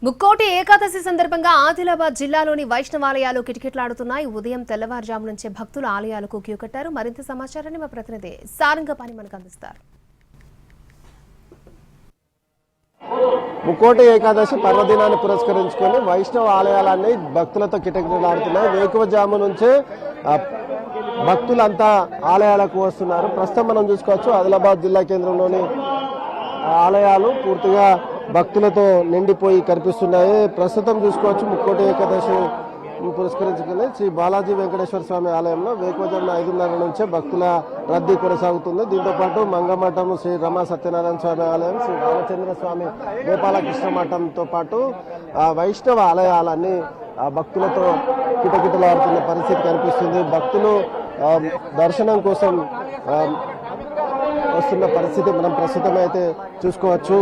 ముక్కోటి ఏకాదశి సందర్భంగా ఆదిలాబాద్ జిల్లాలోని వైష్ణవాలయాలు కిటకిటలాడుతున్నాయి. ఉదయం తెల్లవారుజాము నుంచే భక్తులు ఆలయాలకు క్యూ కట్టారు. మరింత సమాచారాన్ని మా ప్రతినిధి సారంగపాణి మనకు అందిస్తారు. ముక్కోటి ఏకాదశి పర్వదినాన్ని పురస్కరించుకొని వైష్ణవ ఆలయాలన్నీ భక్తులతో కిటకిటలాడుతున్నాయి. వేకువజాము నుంచే భక్తులంతా ఆలయాలకు వస్తున్నారు. ప్రస్తుతం మనం చూసుకోవచ్చు ఆదిలాబాద్ జిల్లా కేంద్రంలోని ఆలయాలు పూర్తిగా భక్తులతో నిండిపోయి కనిపిస్తున్నాయి. ప్రస్తుతం చూసుకోవచ్చు ముక్కోటి ఏకాదశి పురస్కరించుకుని శ్రీ బాలాజీ వెంకటేశ్వర స్వామి ఆలయంలో వేకువజామున 5:30 నుంచే భక్తుల రద్దీ కొనసాగుతుంది. దీంతో పాటు మంగమఠం శ్రీ రమా సత్యనారాయణ స్వామి ఆలయం, శ్రీ రామచంద్ర స్వామి గోపాలకృష్ణ మఠంతో పాటు వైష్ణవ ఆలయాలన్నీ భక్తులతో కిటకిటలాడుతున్న పరిస్థితి కనిపిస్తుంది. భక్తులు దర్శనం కోసం వస్తున్న పరిస్థితి మనం ప్రస్తుతం అయితే చూసుకోవచ్చు.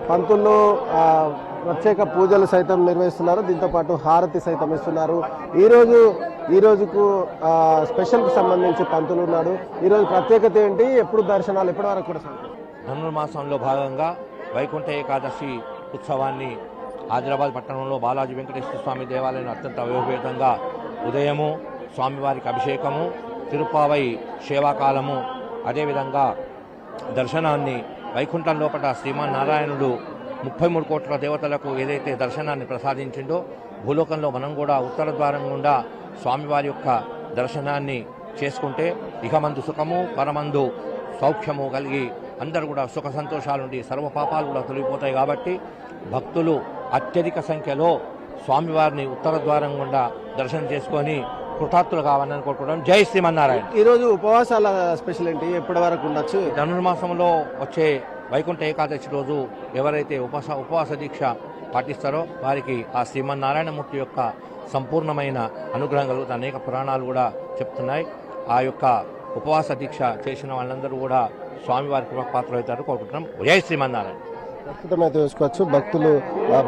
పంతులు ప్రత్యేక పూజలు సైతం నిర్వహిస్తున్నారు. దీంతో పాటు హారతి సైతం ఇస్తున్నారు. ఈ రోజుకు స్పెషల్ కు సంబంధించి పంతులు ఉన్నాడు. ఈ రోజు ప్రత్యేకత ఏంటి, ఎప్పుడు దర్శనాలు ఎప్పటి వరకు కూడా? ధనుర్మాసంలో భాగంగా వైకుంఠ ఏకాదశి ఉత్సవాన్ని ఆదిలాబాద్ పట్టణంలో బాలాజీ వెంకటేశ్వర స్వామి దేవాలయం అత్యంత వైభవేతంగా ఉదయము స్వామివారికి అభిషేకము, తిరుపావై సేవాకాలము, అదేవిధంగా దర్శనాన్ని వైకుంఠం లోపల శ్రీమన్నారాయణుడు 33 కోట్ల దేవతలకు ఏదైతే దర్శనాన్ని ప్రసాదించిండో భూలోకంలో మనం కూడా ఉత్తర ద్వారం గుండా స్వామివారి యొక్క దర్శనాన్ని చేసుకుంటే ఇహమందు సుఖము పరమందు సౌఖ్యము కలిగి అందరూ కూడా సుఖ సంతోషాలుండి సర్వ పాపాలు కూడా తొలగిపోతాయి. కాబట్టి భక్తులు అత్యధిక సంఖ్యలో స్వామివారిని ఉత్తర ద్వారం గుండా దర్శనం చేసుకొని కృతార్థులు కావాలని కోరుకోవడం. జై శ్రీమన్నారాయణ. ఈరోజు ఉపవాసాల స్పెషల్ ఏంటి, ఎప్పటి వరకు ఉండొచ్చు? ధనుర్మాసంలో వచ్చే వైకుంఠ ఏకాదశి రోజు ఎవరైతే ఉపవాస దీక్ష పాటిస్తారో వారికి ఆ శ్రీమన్నారాయణమూర్తి యొక్క సంపూర్ణమైన అనుగ్రహం కలుగుతుంది. అనేక పురాణాలు కూడా చెప్తున్నాయి. ఆ యొక్క ఉపవాస దీక్ష చేసిన వాళ్ళందరూ కూడా స్వామివారి కృపపాత్రలు అవుతారు కోరుకుంటున్నాం. జై శ్రీమన్నారాయణ. ప్రస్తుతం అయితే చూసుకోవచ్చు భక్తులు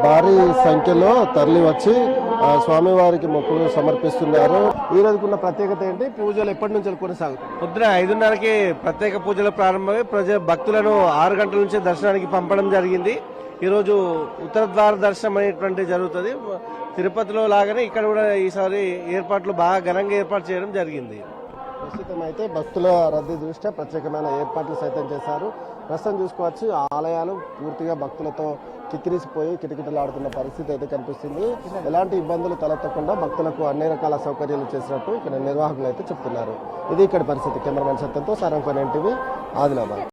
భారీ సంఖ్యలో తరలి వచ్చి స్వామివారికి మొక్కులు సమర్పిస్తున్నారు. ఈ రోజుకున్న ప్రత్యేకత ఏంటి, పూజలు ఎప్పటి నుంచి కొనసాగుతాయి? పొద్దున 5:30కి ప్రత్యేక పూజలు ప్రారంభమై భక్తులను 6 గంటల నుంచి దర్శనానికి పంపడం జరిగింది. ఈరోజు ఉత్తర ద్వార దర్శనం అనేటువంటి జరుగుతుంది. తిరుపతిలో లాగానే ఇక్కడ కూడా ఈసారి ఏర్పాట్లు బాగా ఘనంగా ఏర్పాటు చేయడం జరిగింది. ప్రస్తుతం అయితే భక్తుల రద్దీ దృష్ట్యా ప్రత్యేకమైన ఏర్పాట్లు సైతం చేశారు. ప్రస్తుతం చూసుకోవచ్చు ఆలయాలు పూర్తిగా భక్తులతో కిక్కిరిసిపోయి కిటకిటలాడుతున్న పరిస్థితి అయితే కనిపిస్తుంది. ఎలాంటి ఇబ్బందులు తలెత్తకుండా భక్తులకు అన్ని రకాల సౌకర్యాలు చేసినట్టు ఇక్కడ నిర్వాహకులు అయితే చెప్తున్నారు. ఇది ఇక్కడ పరిస్థితి. కెమెరామెన్ సత్యంతో సారంగపాణి, NTV, ఆదిలాబాద్.